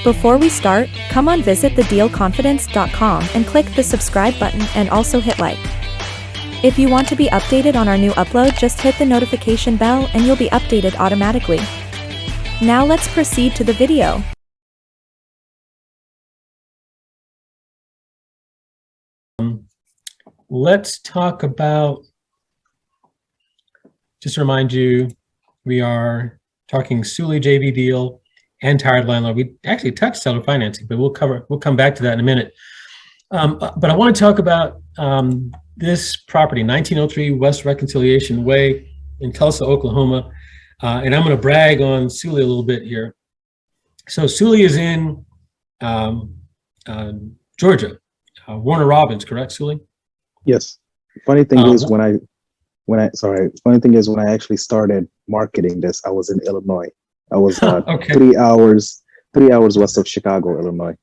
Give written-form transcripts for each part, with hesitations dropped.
Before we start, come on visit thedealconfidence.com and click the subscribe button and also hit like. If you want to be updated on our new upload, just hit the notification bell and you'll be updated automatically. Now let's proceed to the video. Let's talk about, just to remind you, we are talking Souley JV Deal and Tired Landlord. We actually touched seller financing, but we'll come back to that in a minute. But I want to talk about this property, 1903 West Reconciliation Way in Tulsa, Oklahoma. And I'm going to brag on Souley a little bit here. So Souley is in Georgia. Warner Robins, correct, Souley? Yes. Funny thing is when I actually started marketing this, I was in Illinois. I was okay. 3 hours west of Chicago, Illinois.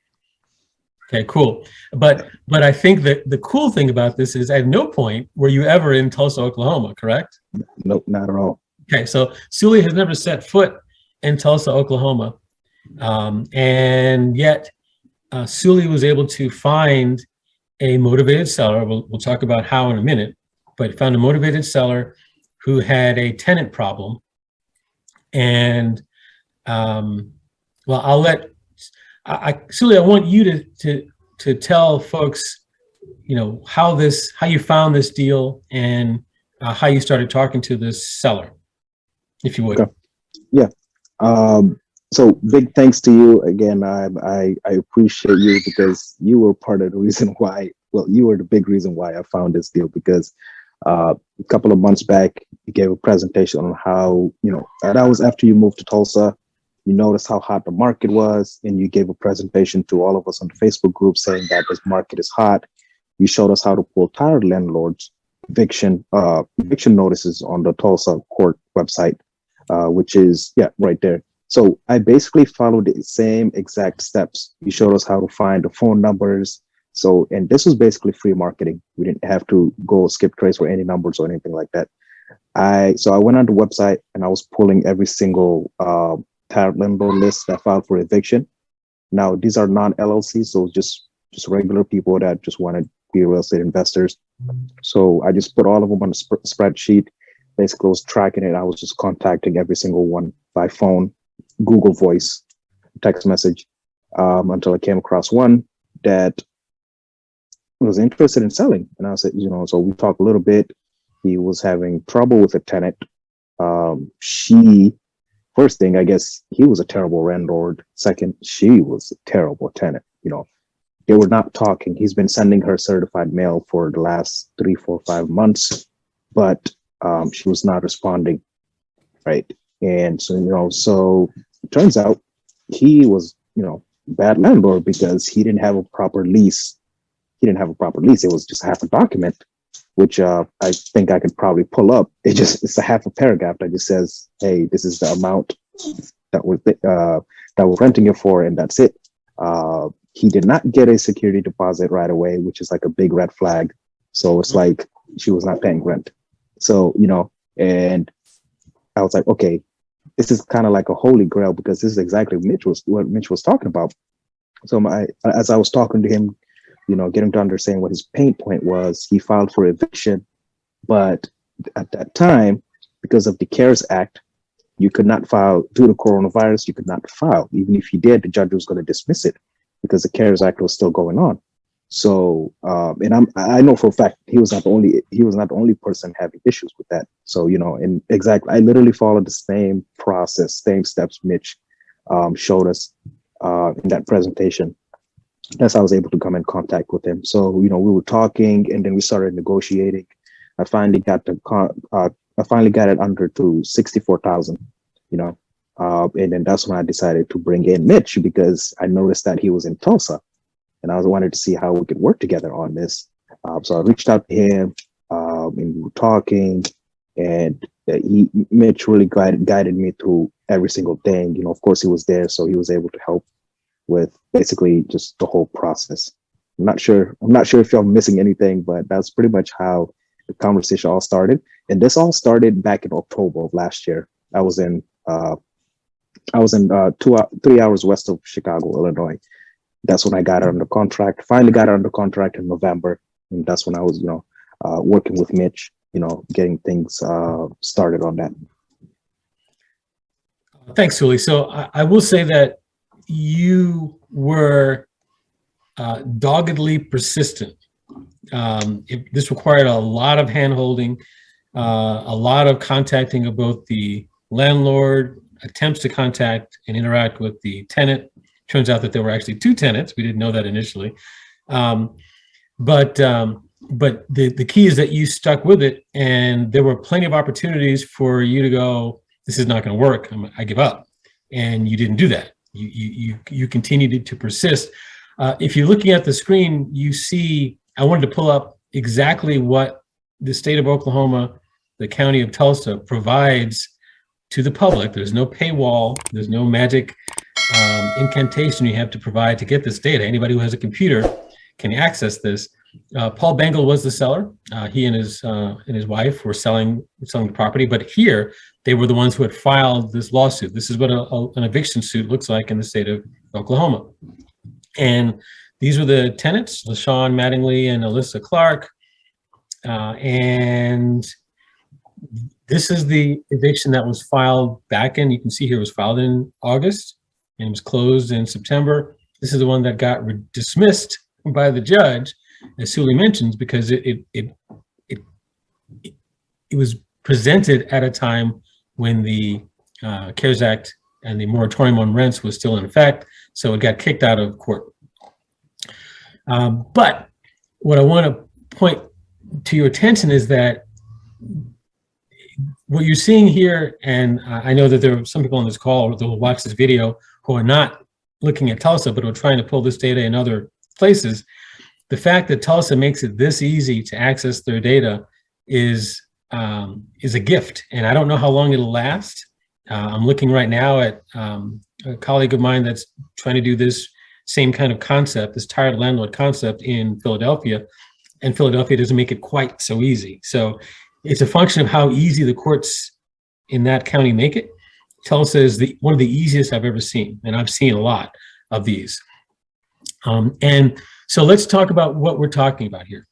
Okay, cool. But I think that the cool thing about this is at no point were you ever in Tulsa, Oklahoma, correct? Nope, not at all. Okay, so Souley has never set foot in Tulsa, Oklahoma. And yet Souley was able to find a motivated seller. We'll talk about how in a minute, but found a motivated seller who had a tenant problem. And well, Souley, I want you to tell folks, how you found this deal and how you started talking to this seller, if you would. Okay. Yeah. So big thanks to you again. I appreciate you because you were part of the reason why. Well, you were the big reason why I found this deal, because a couple of months back you gave a presentation on how that was after you moved to Tulsa. You noticed how hot the market was, and you gave a presentation to all of us on the Facebook group saying that this market is hot. You showed us how to pull tired landlords eviction notices on the Tulsa court website, which is right there. So I basically followed the same exact steps. You showed us how to find the phone numbers. And this was basically free marketing. We didn't have to go skip trace or any numbers or anything like that. So I went on the website and I was pulling every single tired landlord list that filed for eviction. Now these are non-LLC, so just regular people that just want to be real estate investors. So I just put all of them on a spreadsheet. Basically, I was tracking it. I was just contacting every single one by phone, Google Voice, text message, until I came across one that was interested in selling. And I said, so we talked a little bit. He was having trouble with a tenant. First thing, I guess he was a terrible landlord. Second, she was a terrible tenant. They were not talking. He's been sending her certified mail for the last 3, 4, 5 months, but she was not responding. Right. And so it turns out he was, bad landlord because he didn't have a proper lease. It was just half a document, which I think I could probably pull up. It's a half a paragraph that just says, hey, this is the amount that we're renting it for, and that's it. He did not get a security deposit right away, which is like a big red flag. So it's like she was not paying rent. So, and I was like, okay, this is kind of like a holy grail because this is exactly what Mitch was talking about. So as I was talking to him, getting to understand what his pain point was, he filed for eviction. But at that time, because of the CARES Act, you could not file due to coronavirus. You could not file. Even if you did, the judge was going to dismiss it because the CARES Act was still going on. So, and I know for a fact he was not the only person having issues with that. So, and exactly, I literally followed the same process, same steps Mitch showed us in that presentation. That's how I was able to come in contact with him. So, we were talking and then we started negotiating. I finally got it under to 64,000, and then that's when I decided to bring in Mitch because I noticed that he was in Tulsa and I wanted to see how we could work together on this. So I reached out to him and we were talking, and Mitch really guided me through every single thing. Of course he was there, so he was able to help with basically just the whole process. I'm not sure if I'm missing anything, but that's pretty much how the conversation all started. And this all started back in October of last year. I was in I was in 3 hours west of Chicago, Illinois. That's when I got her under contract. Finally got her under contract in November, and that's when I was, working with Mitch, getting things started on that. Thanks, Souley. So I will say that you were doggedly persistent. This required a lot of hand-holding, a lot of contacting of both the landlord, attempts to contact and interact with the tenant. Turns out that there were actually two tenants. We didn't know that initially. But the key is that you stuck with it, and there were plenty of opportunities for you to go, this is not going to work, I give up. And you didn't do that. You continued to persist. If you're looking at the screen, you see, I wanted to pull up exactly what the state of Oklahoma, the county of Tulsa, provides to the public. There's no paywall. There's no magic incantation you have to provide to get this data. Anybody who has a computer can access this. Paul Bengal was the seller. He and his wife were selling the property, but here they were the ones who had filed this lawsuit. This is what an eviction suit looks like in the state of Oklahoma. And these were the tenants, LaShawn Mattingly and Alyssa Clark. And this is the eviction that was filed back in, you can see here, it was filed in August and it was closed in September. This is the one that got dismissed by the judge, as Souley mentions, because it was presented at a time when the CARES Act and the moratorium on rents was still in effect, so it got kicked out of court. But what I want to point to your attention is that what you're seeing here, and I know that there are some people on this call that will watch this video who are not looking at Tulsa, but are trying to pull this data in other places. The fact that Tulsa makes it this easy to access their data is a gift, and I don't know how long it'll last. I'm looking right now at a colleague of mine that's trying to do this same kind of concept, this tired landlord concept in Philadelphia, and Philadelphia doesn't make it quite so easy. So it's a function of how easy the courts in that county make it. Tulsa is one of the easiest I've ever seen, and I've seen a lot of these. And so let's talk about what we're talking about here.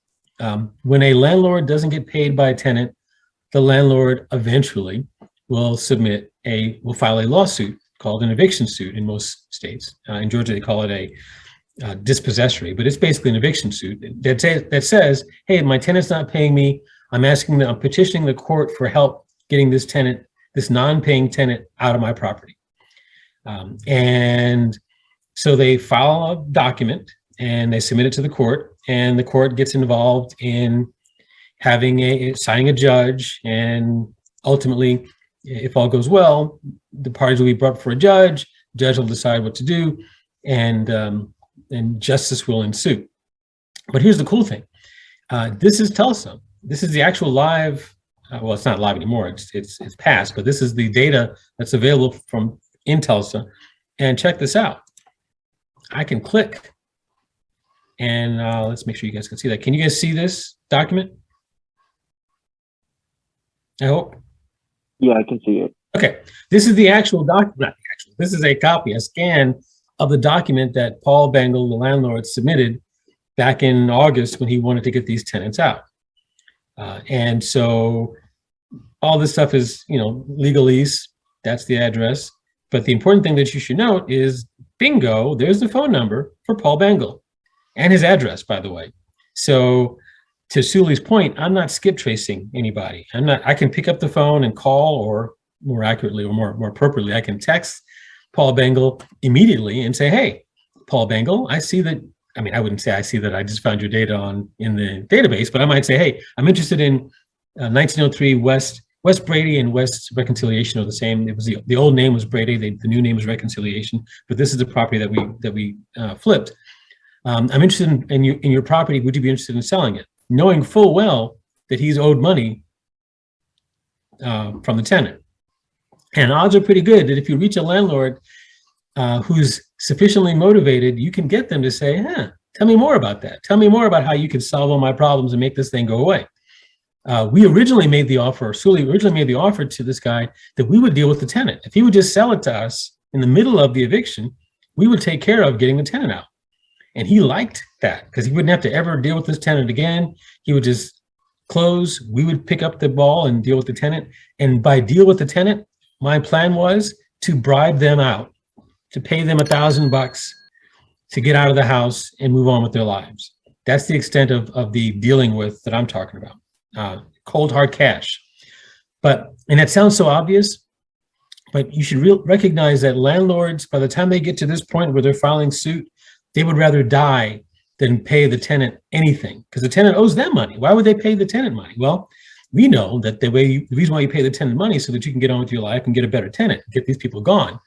When a landlord doesn't get paid by a tenant, the landlord eventually will file a lawsuit called an eviction suit in most states. In Georgia, they call it a dispossessory, but it's basically an eviction suit that says, hey, my tenant's not paying me. I'm petitioning the court for help getting this non-paying tenant out of my property. And so they file a document and they submit it to the court, and the court gets involved in signing a judge, and ultimately, if all goes well, the parties will be brought before a judge. Judge will decide what to do, and justice will ensue. But here's the cool thing: this is Tulsa. This is the actual live. Well, it's not live anymore. It's past, but this is the data that's available in Tulsa. And check this out. I can click, and let's make sure you guys can see that. Can you guys see this document? I hope. Yeah, I can see it. Okay, this is the actual document. Not the actual. This is a scan of the document that Paul Bengal, the landlord, submitted back in August when he wanted to get these tenants out. And so all this stuff is, legalese. That's the address. But the important thing that you should note is, bingo, there's the phone number for Paul Bengal and his address, by the way. So to Souley's point, I'm not skip tracing anybody. I can pick up the phone and call, or more accurately or more appropriately, I can text Paul Bengal immediately and say, hey, Paul Bengal, I see that. I mean, I wouldn't say I see that I just found your data in the database, but I might say, hey, I'm interested in 1903 West Brady and West Reconciliation are the same. It was the old name was Brady, the new name is Reconciliation, but this is the property that we flipped. I'm interested in your property. Would you be interested in selling it? Knowing full well that he's owed money from the tenant. And odds are pretty good that if you reach a landlord who's sufficiently motivated, you can get them to say, tell me more about that. Tell me more about how you can solve all my problems and make this thing go away. We originally made the offer, Souley originally made the offer to this guy that we would deal with the tenant. If he would just sell it to us in the middle of the eviction, we would take care of getting the tenant out. And he liked that because he wouldn't have to ever deal with this tenant again. He would just close. We would pick up the ball and deal with the tenant. And by deal with the tenant, my plan was to bribe them out, to pay them $1,000 to get out of the house and move on with their lives. That's the extent of the dealing with that I'm talking about. Cold hard cash. And that sounds so obvious, but you should recognize that landlords, by the time they get to this point where they're filing suit, they would rather die than pay the tenant anything because the tenant owes them money. Why would they pay the tenant money? Well, we know that the reason why you pay the tenant money is so that you can get on with your life and get a better tenant, get these people gone.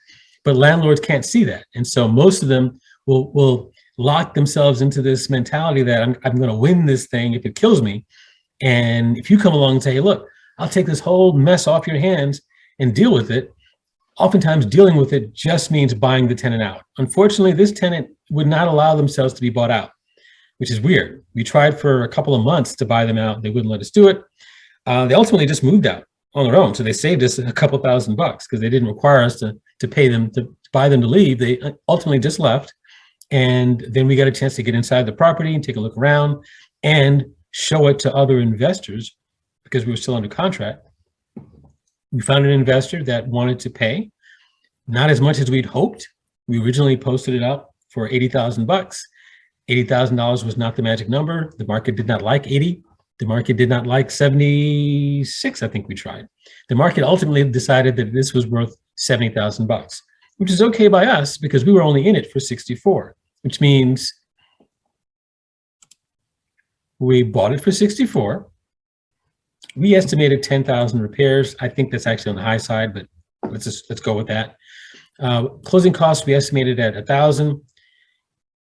But landlords can't see that. And so most of them will lock themselves into this mentality that I'm going to win this thing if it kills me. And if you come along and say, hey, look, I'll take this whole mess off your hands and deal with it. Oftentimes dealing with it just means buying the tenant out. Unfortunately, this tenant would not allow themselves to be bought out, which is weird. We tried for a couple of months to buy them out. They wouldn't let us do it. They ultimately just moved out on their own. So they saved us a couple $1,000 because they didn't require us to pay them, to buy them to leave. They ultimately just left. And then we got a chance to get inside the property and take a look around and show it to other investors because we were still under contract. We found an investor that wanted to pay, not as much as we'd hoped. We originally posted it out for $80,000. $80,000 was not the magic number. The market did not like 80. The market did not like 76, I think we tried. The market ultimately decided that this was worth $70,000, which is okay by us because we were only in it for 64, which means we bought it for 64. We estimated 10,000 repairs. I think that's actually on the high side, but let's go with that. Closing costs, we estimated at 1,000.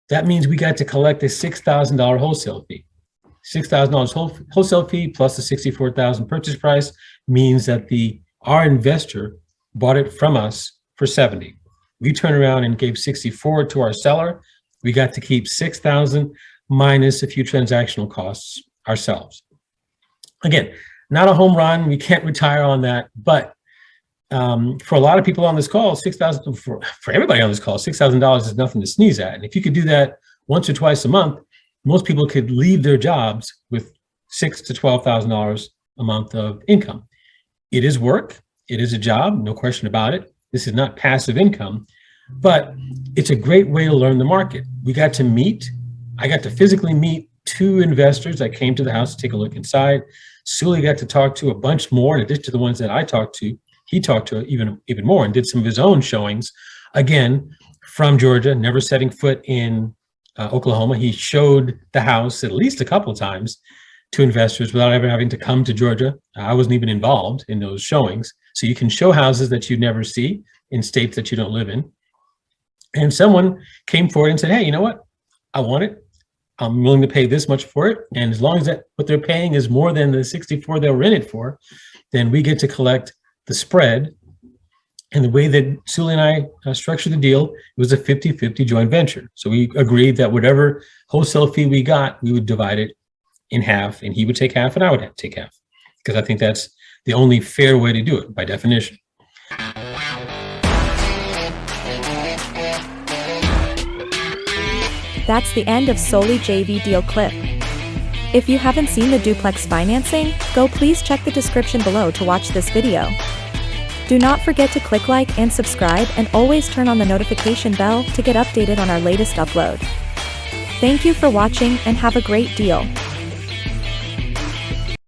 That means we got to collect a $6,000 wholesale fee. $6,000 wholesale fee plus the $64,000 purchase price means that our investor bought it from us for 70. We turned around and gave 64 to our seller. We got to keep 6,000 minus a few transactional costs ourselves. Again, not a home run. We can't retire on that. But for a lot of people on this call, $6,000 for everybody on this call, $6,000 is nothing to sneeze at. And if you could do that once or twice a month, most people could leave their jobs with $6,000 to $12,000 a month of income. It is work. It is a job. No question about it. This is not passive income, but it's a great way to learn the market. I got to physically meet 2 investors that came to the house to take a look inside. Souley got to talk to a bunch more in addition to the ones that I talked to. He talked to even more and did some of his own showings. Again, from Georgia, never setting foot in Oklahoma. He showed the house at least a couple of times to investors without ever having to come to Georgia. I wasn't even involved in those showings. So you can show houses that you never see in states that you don't live in. And someone came forward and said, hey, you know what? I want it. I'm willing to pay this much for it. And as long as what they're paying is more than the 64 they were in it for, then we get to collect the spread. And the way that Souley and I structured the deal, it was a 50-50 joint venture. So we agreed that whatever wholesale fee we got, we would divide it in half, and he would take half and I would take half. Because I think that's the only fair way to do it by definition. That's the end of Souley JV Deal clip. If you haven't seen the duplex financing, please check the description below to watch this video. Do not forget to click like and subscribe and always turn on the notification bell to get updated on our latest upload. Thank you for watching and have a great deal.